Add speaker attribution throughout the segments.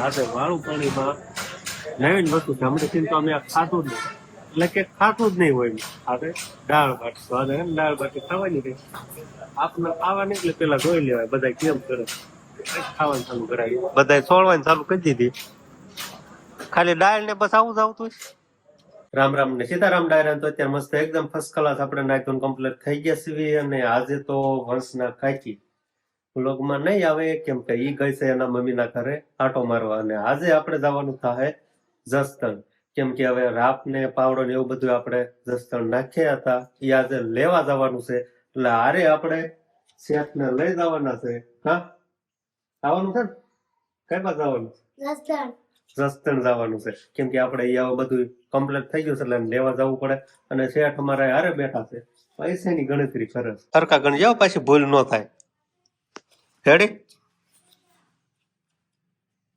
Speaker 1: આજે વાળું પાણીમાં નવીન વસ્તુ છે. હમણાં તો અમે ખાતું જ નહીં, એટલે કે ખાતું જ નહીં હોય. આજે દાળ બાટી સ્વાદ આવે ને, દાળ બાટી ખાવાની રહી. આપણે ખાવાની એટલે પેલા જોઈ લેવાય બધા કેમ કરે, ખાવાનું ચાલુ કરાવી, બધા છોડવાનું ચાલુ કરી દીધી. ખાલી દાળ ને બસ આવું જ આવતું. રામ રામ ને સીતારામ ડાયરા. તો અત્યારે મસ્ત એકદમ ફર્સ્ટ ક્લાસ આપણે નાખ્યું કમ્પ્લીટ થઈ ગયા છીએ. અને આજે તો વંશના કાકી વ્લોગમાં નહીં આવે કેમ કે ઈ ગઈ છે એના મમ્મીના ઘરે આટો મારવા. અને આજે આપણે જવાનું થાય જસદણ, કેમ કે હવે રાપ ને પાવડો ને એવું બધું આપણે જસદણ નાખ્યા હતા, એ આજે લેવા જવાનું છે. એટલે આરે આપણે શેઠ ને લઈ જવાના છે. હા આવવાનું છે ને, કઈ બાજુ જવાનું? જસદણ જવાનું છે, કેમ કે આપણે અહીંયા બધું કમ્પ્લીટ થઈ ગયું છે એટલે લેવા જવું પડે. અને શેઠ અમારા હારે બેઠા છે, પૈસાની ગણતરી કરે છે. સરખા ગણી જાવ પાછી ભૂલ ન થાય. રેડી?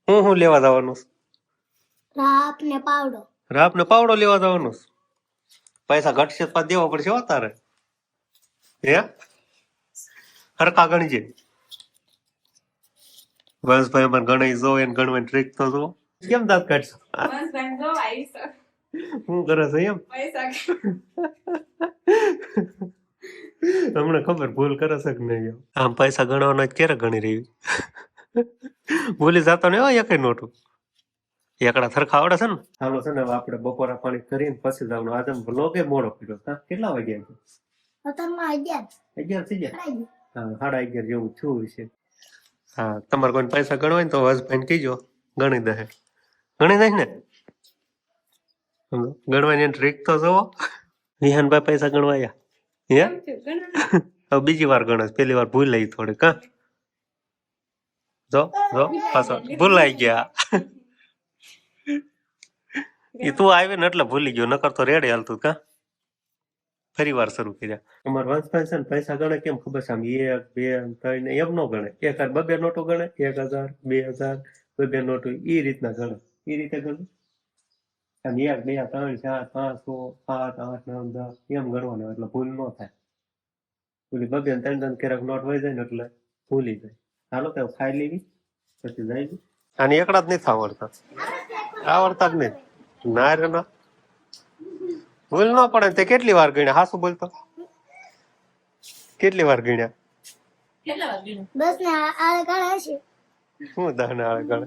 Speaker 1: હું લેવા જવાનું? રાપ ને પાવડો લેવા જવાનું. પૈસા ઘટશે તો દેવા પડશે હો તારે. હે સરખા ગણજે. બસ ભાઈ મને ગણાઈ જો એને ગણવાની ટ્રીક તો જો. કેમ દાંત કાઢશો? શું કરે છે એમ? હમણાં ખબર ભૂલ કરે છે કે નહીં. આમ પૈસા ગણવાના ક્યારે ગણી રહી, ભૂલી જતો ને એક નોટું એકડા થરખા આવડે છે ને. હાલો છે ને આપણે બપોરા પાણી કરીને પછી જવાનું. આજે બ્લોગે મોડો કર્યો. કેટલા વાગ્યા છે? 11 થઈ ગયા. હા 11:30 જેવું થયું છે. હા તમારે કોઈ પૈસા ગણવાય ને તો હસબન્ડ કીજો ગણી દે. ગણી દઈશ ને? ગણવાની ટ્રીક તો જોવો. વિહાનભાઈ પૈસા ગણવાયા હે? હવે બીજી વાર ગણસ, પેલી વાર ભૂલાઈ થોડી. કા જો જો પાછો ભૂલાઈ ગયા. એ તું આવી ને એટલે ભૂલી ગયો, નકર તો રેડે હાલતું. કા ફરી વાર શરૂ કર્યા. અમારે વંશભાઈ છે ને પૈસા ગણે કેમ ખબર છે? આમ 1 2 3 એમ નો ગણે. 1000 2 નોટો ગણે, 1000 2000 2 નોટો એ રીતના ગણે. એ રીતે ગણે. આમ 1 2 3 4 5 6 7 8 9 10 એમ ગણવાનું, એટલે ભૂલ ન થાય. પેલી 2 3 ક્યારેક નોટ વહી જાય ને એટલે ભૂલી જાય. હાલો તો ખાઈ લેવી પછી જાય. આની એકડા જ નથી આવડતા. આવડતા જ નહીં. ના રે ના, ભૂલ ન પડે. તે કેટલી વાર ગણ્યા? હાસુ બોલતો કેટલી વાર ગણ્યા? શું 10 ને આળે ગણે?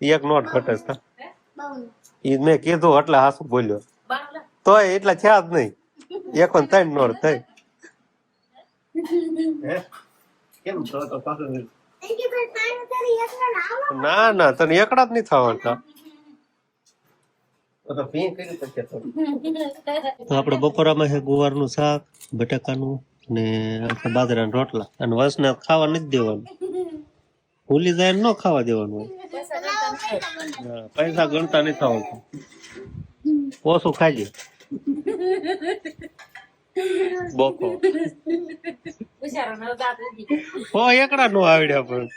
Speaker 1: એક નોટ ઘટે છે. ઈ મેં કીધું એટલે હાસુ બોલ્યો. તોય એટલા થયા જ નહીં. 1 ને 3 નોટ થઈ. કેમ તો પાછું ના ના તને એકડા જ નહીં થવાતા. આપડે બપોરામાં છે ગુવારનું શાક, બટાકાનું ને બાજરાના રોટલા. અને વસને ખાવા નથી દેવાનું, ભૂલી જાય ન ખાવા દેવાનું. પૈસા ગણતા નથી આવડતું, ઓછું ખાઈ બોકો. એકડા નો આવડ્યા પણ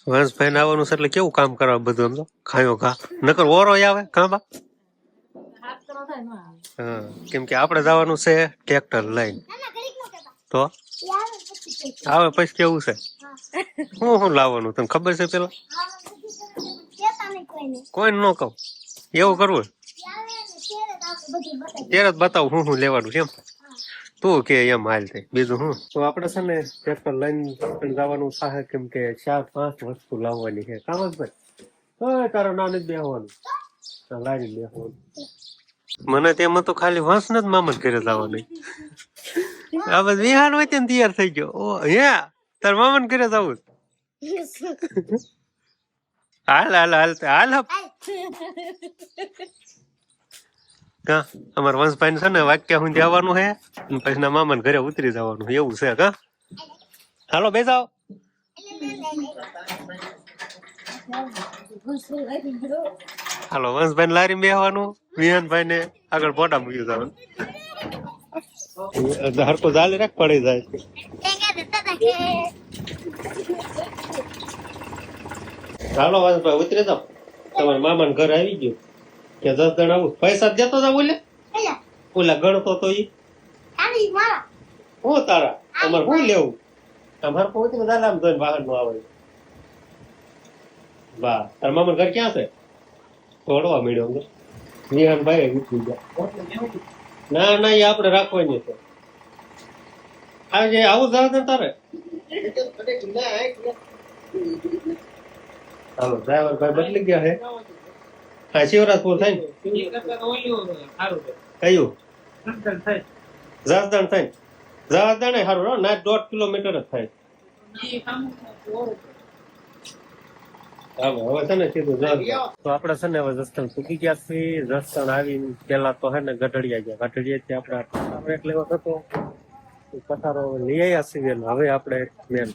Speaker 1: વંશભાઈ ને આવવાનું છે એટલે કેવું કામ કરવા બધું. એમ તો ખાયો ખા નકર ઓરો આવે કાંબા. હા કેમ કે આપણે જવાનું છે ટ્રેક્ટર લઈને, તો આવે પછી કેવું છે હું લાવવાનું તને ખબર છે? પેલા કોઈ ન કહું એવું કરવું ત્યારે જ બતાવું હું લેવાનું છે. એમ તું કે એમ હાલ થાય બીજું હું. તો આપડે છે ને ટ્રેક્ટર લઈને જવાનું થાય, કેમ કે 4-5 વસ્તુ લાવવાની છે. કામ જ ભાઈ તારા નાને જ બેહવાનું, લારી બેહવાનું. મને તેમાં તો ખાલી વાંસ ને જ મામા ઘરે જવાનું. આ બસ વિહાન હોય ને તૈયાર થઈ ગયો. ઓ હે તાર મામા ઘરે જવું? હાલ હાલ હાલ હાલ. કા અમારા વંશભાઈ છે ને વાક્ય સુધી આવવાનું છે, પછી ના મામા ઘરે ઉતરી જવાનું એવું છે. કા હાલો બે જાઓ. હાલો વંશભાઈ લારી બેહવાનું, વિહાનભાઈ ને આગળ પોટા મૂકી જવાનું. હરકો જાલી રાખ પડી જાય. હાલો વંશભાઈ ઉતરી જાઓ, તમારા મામા ઘર આવી ગયું. કે 10 જણ આવું પૈસા દેતો જા. ઓલે ઓલા ગણતો તો ઈ હું તારા તમારે શું લેવું તમારે પહોંચી બધા આમ જોઈને વાહન નું આવે વાહ તારા મામા ઘર ક્યાં છે તોડવા મળ્યો અંદર વિહાન ભાઈ વીતી ગયા ના ના એ આપણે રાખવાની છે આજે આવું જવા તારે હાલો ડ્રાઈવર ભાઈ બદલી ગયા હે હા શિવરાજપુર થાય ને કયું જસદણ થાય જસદણ સારું ના 1.5 કિલોમીટર જ થાય હવે છે ને સીધું તો આપડે છે ને હવે જસદણ પૂકી ગયા છીએ જસદણ આવીને પેલા તો હે ને ગઢડિયા ગયા ગઢડિયા થી આપડે એક લેવો હતો પથારો લઈ આવ્યા છીએ હવે આપણે મેન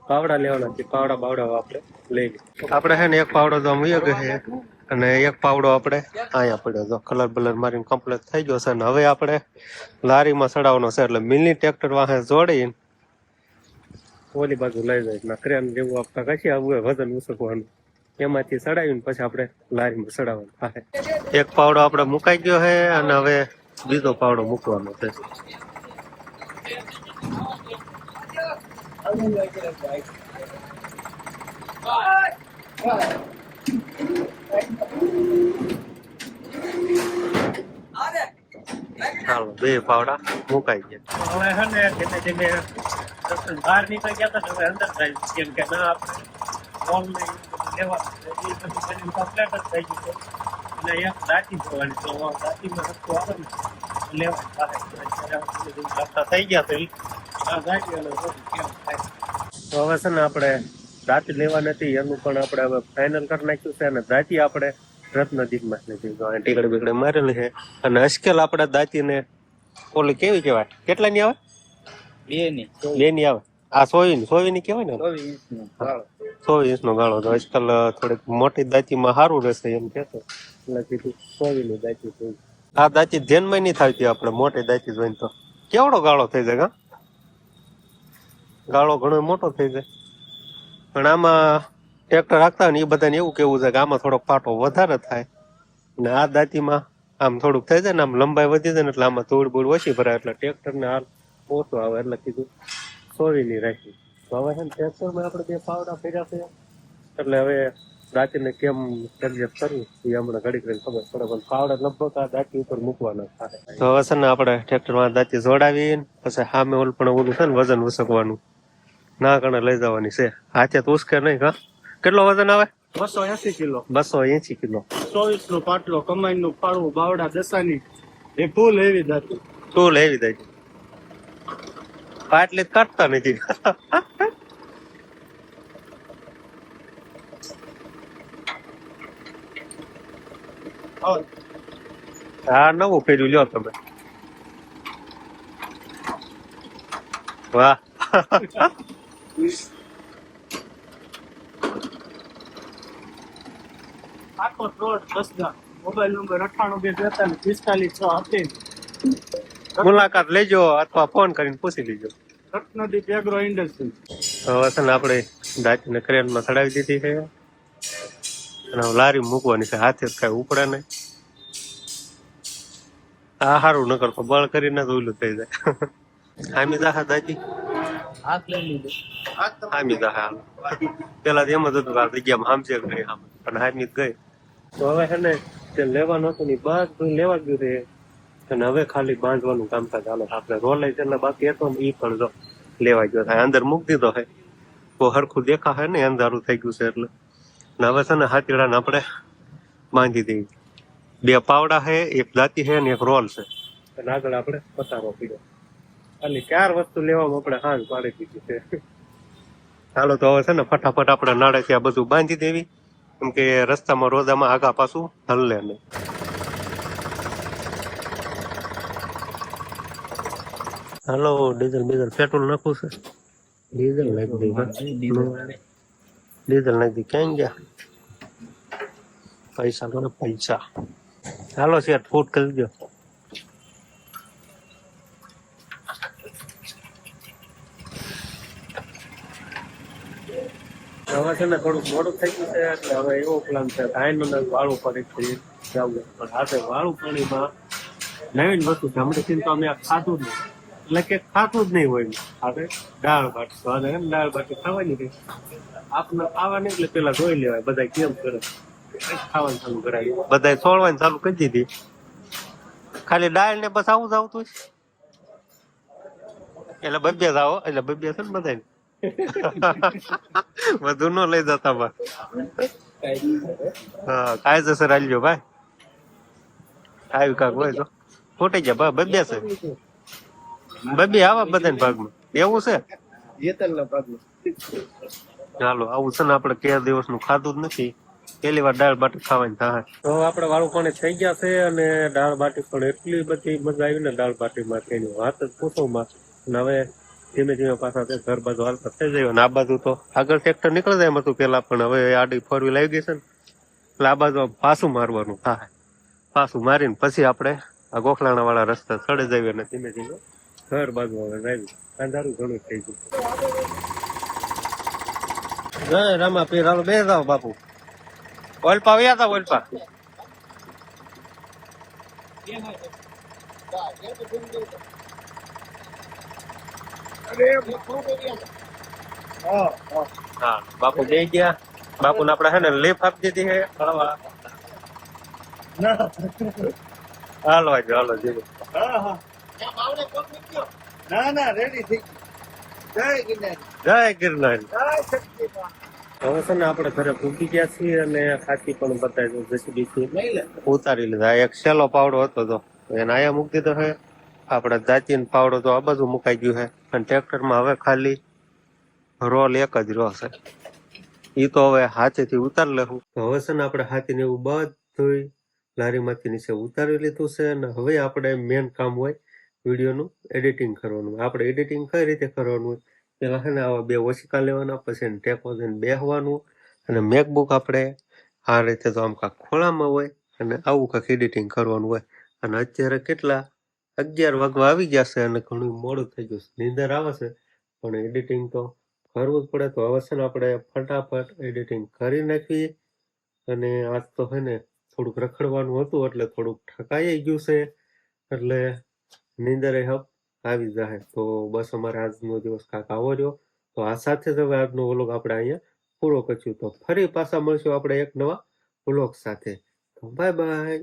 Speaker 1: પાવડા લેવાના છે પાવડા બાવડા આપણે લઈ લઈએ આપણે છે ને એક પાવડો તો આમ વયો ગયો છે અને એક પાવડો આપણે અહીંયા પડ્યો તો કલર બલર મારીને કમ્પ્લીટ થઈ ગયો છે અને હવે આપણે લારીમાં ચડાવવાનો છે એટલે મિની ટ્રેક્ટર વાહે જોડીને ઓલી બાજુ લઈ જાય ક્રેન જેવું આપતા કશી આવું વજન ઉસકવાનું એમાંથી ચડાવીને પછી આપણે લારીમાં ચડાવવાનું થાય એક પાવડો આપણે મુકાઈ ગયો છે અને હવે બીજો પાવડો મૂકવાનો છે ચાલો બે પાવડા મુકાઈ ગયા હવે છે ને ધીમે ધીમે બહાર નીકળી ગયા હતા હવે અંદર જાય કેમ કે ના આપણે ઓનલાઈન લેવા કમ્પ્લેટ જ થઈ ગયું એટલે એક દાંતી જોવાની તો દાંતીમાં રસ્તો આવે ને લેવા થઈ ગયા તો હવે છે ને આપણે દાંતી લેવા નથી એનું પણ આપણે હવે ફાઇનલ કરી નાખ્યું છે અને દાંતી આપણે રત્નદીપમાં નથી ટીકડી બીકડી મારેલી છે અને અશ્કેલ આપણે દાંતીને ઓલી કેવી કહેવાય કેટલાની આવે બે ની આવે આ 100 ની કહેવાય ને 100 ઇંચનો ગાળો તો અશ્કેલ થોડીક મોટી દાંતીમાં સારું રહેશે એમ કહેતો એટલે કીધું 100 ની દાંતી થઈ આ દાંતી ધ્યાનમાં નહીં થતી આપણે મોટી દાંતી જોઈને તો કેવડો ગાળો થઈ જાય ગાળો ઘણો મોટો થઈ જાય પણ આમાં ટ્રેક્ટર રાખતા હોય ને એ બધાને એવું કેવું છે કે આમાં થોડોક પાટો વધારે થાય અને આ દાંતીમાં આમ થોડુંક થઈ જાય ને આમ લંબાઈ વધી જાય ને એટલે આમાં ધૂળ બૂળ ઓછી ભરાય એટલે ટ્રેક્ટરને હાલ ઓછો આવે એટલે કીધું 100 ની રાખી તો હવે છે ને ટ્રેક્ટરમાં આપણે બે પાવડા ફેર્યા છે એટલે હવે દાંતીને કેમ એડજસ્ટ કરવું એ હમણાં ઘડી કરીને ખબર પડે પણ પાવડા લગભગ આ દાંતી ઉપર મૂકવાના થાય તો હવે છે ને આપણે ટ્રેક્ટરમાં દાંતી જોડાવીને પછી સામે ઓલું પણ ઓલું છે ને વજન ઉસકવાનું ના કણે લઈ જવાની છે હાથે તો ઉસકે નહીં કા કેટલો વજન આવે
Speaker 2: 280 કિલો
Speaker 1: 280 કિલો
Speaker 2: 24 નો પાટલો કમાઈ નું ફાળવું બાવડા દસાની એ ફૂલ એવી દાતી
Speaker 1: તું લેવી દે પાટલી કાઢતા નથી હા નવું ફેર્યું લ્યો તમે વાહ
Speaker 2: આખો રોડ બસગા મોબાઈલ નંબર 9824454638
Speaker 1: મુલાકાત લેજો અથવા ફોન કરીને પૂછી લેજો
Speaker 2: રત્નદીપ એગ્રો ઇન્ડસ્ટ્રી
Speaker 1: હવે છે ને આપણે દાંતીને ક્રેનમાં ચડાવી દીધી છે અને લારી મૂકવાની છે હાથે કઈ ઉપડે નહીં આ સારું ન કરતો બળ કરીને તો ઓલું થઈ જાય હામી દાખા દાંતી
Speaker 2: હાથ લઈ લીધો
Speaker 1: હામી દાખા પેલા તો એમ જ હતું આ જગ્યામાં હામશે ગઈ હામ પણ હામી ગઈ તો હવે છે ને તે લેવાનું હતું ને બધું લેવા ગયું છે અને હવે ખાલી બાંધવાનું કામકાજ ચાલે આપણે રોલાઈ એટલે બાકી હતો ને એ પણ જો લેવા ગયો થાય અંદર મૂકી દીધો છે તો હરખું દેખાશે ને અંધારું થઈ ગયું છે એટલે હવે છે ને હાથીડાને આપણે બાંધી દઈએ બે પાવડા છે એક દાંતી છે ને એક રોલ છે અને આગળ આપણે પતારો પીડો ખાલી 4 વસ્તુ લેવામાં આપણે હાથ પાડી દીધી છે ચાલો તો હવે છે ને ફટાફટ આપણે નાળે ત્યાં બધું બાંધી દેવી કેમ કે રસ્તામાં રોદામાં આગા પાછું હલલે નહીં હાલો ડીઝલ પેટ્રોલ નાખવું છે ડીઝલ નાખી દઈ ડીઝલ નાખી દઈ ક્યાં ગયા પૈસા કરો પૈસા હાલો શેર ફૂટ કરી દો હવે છે ને થોડુંક મોડું થઈ ગયું છે એટલે હવે એવો પ્લાન છે આઈનું વાળું પાણી જવું પણ આજે વાળું પાણીમાં નવીન વસ્તુ છે હમણાં તો અમે ખાધું નહીં એટલે કે ખાતું જ નહીં હોય. હવે દાળ ભાત સ્વાદ આવે ને દાળ ભાત ખાવાની રહી. આપણે ખાવાની એટલે પેલા જોઈ લેવાય બધા કેમ કરે. ખાવાનું ચાલુ કરાવી બધા છોડવાની ચાલુ કરી દીધી. ખાલી દાળ ને બસ આવું જ આવતું છે. એટલે બબ્બે જ આવો એટલે બબ્બે છે ને બધા વધુ ન લઈ જતા બા. હા કાયદેસર આલજો ભાઈ. આવ્યું કાક હોય તો ફૂટી ગયા બા બબ્બે છે. બબ્બે આવા બધાના ભાગમાં એવું છે. ચાલો આવું છે ને આપણે કે દિવસ નું ખાધું જ નથી. પેલી વાર દાળ બાટી ખાવાની થાય તો આપણે વાળું પણ થઈ ગયા છે. અને દાળ બાટી પણ એટલી બધી મજા આવી ને દાળ બાટીમાં તેની વાત જ પૂછો માં. અને હવે ધીમે ધીમે પાછા ઘર બાજુ હાલતા થઈ જાય. અને આ બાજુ તો આગળ ટ્રેક્ટર નીકળી જાય એમ હતું પેલા, પણ હવે આડી ફોર વ્હીલ આવી ગઈ છે ને એટલે આ બાજુ પાછું મારવાનું થાય. પાછું મારીને પછી આપણે આ ગોખલાણા વાળા રસ્તા ચડે જઈએ અને ધીમે ધીમે ઘર બાજુ હવે આવી. અંધારું ઘણું થઈ ગયું. જય રામા પીર હાલો બે જાવ બાપુ. ઓલપા આવ્યા હતા ઓલપા. હા બાપુ બે ગયા. બાપુ ને આપડે છે ને લીફ આપી દીધી છે. હાલો આજે હાલો જીવો.
Speaker 2: ના ના રેડી થઈ ગઈ.
Speaker 1: જય ગિરનાર. હવે છે ને આપણે ઘરે પૂકી ગયા છીએ અને ખાતી પણ બતાવી જેસીબી ઉતારી લીધા. એક સેલો પાવડો હતો તો એને આયા મૂકી દીધો છે. આપડે જાતી પાવડો તો આ બાજુ મુકાઈ ગયું છે. અને ટ્રેક્ટરમાં હવે ખાલી રોલ એક જ રહ્યો છે. ઈ તો હવે હાથેથી ઉતારી લેવું. હવે છે ને આપણે હાથીને એવું બધું લારીમાંથી નીચે ઉતારી લીધું છે. અને હવે આપણે મેન કામ હોય વિડીયોનું એડિટિંગ કરવાનું. આપણે એડિટિંગ કઈ રીતે કરવાનું હોય પેલા છે ને આવા બે ઓશિકા લેવાના, પછી ટેકો દઈને બેસવાનું. અને મેકબુક આપણે આ રીતે તો આમ કાંક ખોળામાં હોય અને આવું કાંક એડિટિંગ કરવાનું હોય. અને અત્યારે કેટલા 11 વાગવા આવી ગયા છે અને ઘણું મોડું થઈ ગયું છે. નીંદર આવે છે પણ એડિટિંગ તો કરવું જ પડે. તો હવે છે ને આપણે ફટાફટ એડિટિંગ કરી નાખીએ. અને આજ તો છે ને થોડુંક રખડવાનું હતું એટલે થોડુંક ઠકાઈ ગયું છે. એટલે નીંદરે હપ આવી જાય. તો બસ અમારે આજનો દિવસ કાંક આવો રહ્યો. તો આ સાથે જ હવે આજનો વ્લોગ આપણે અહીંયા પૂરો કર્યું. તો ફરી પાછા મળશું આપણે એક નવા વ્લોગ સાથે. તો બાય બાય.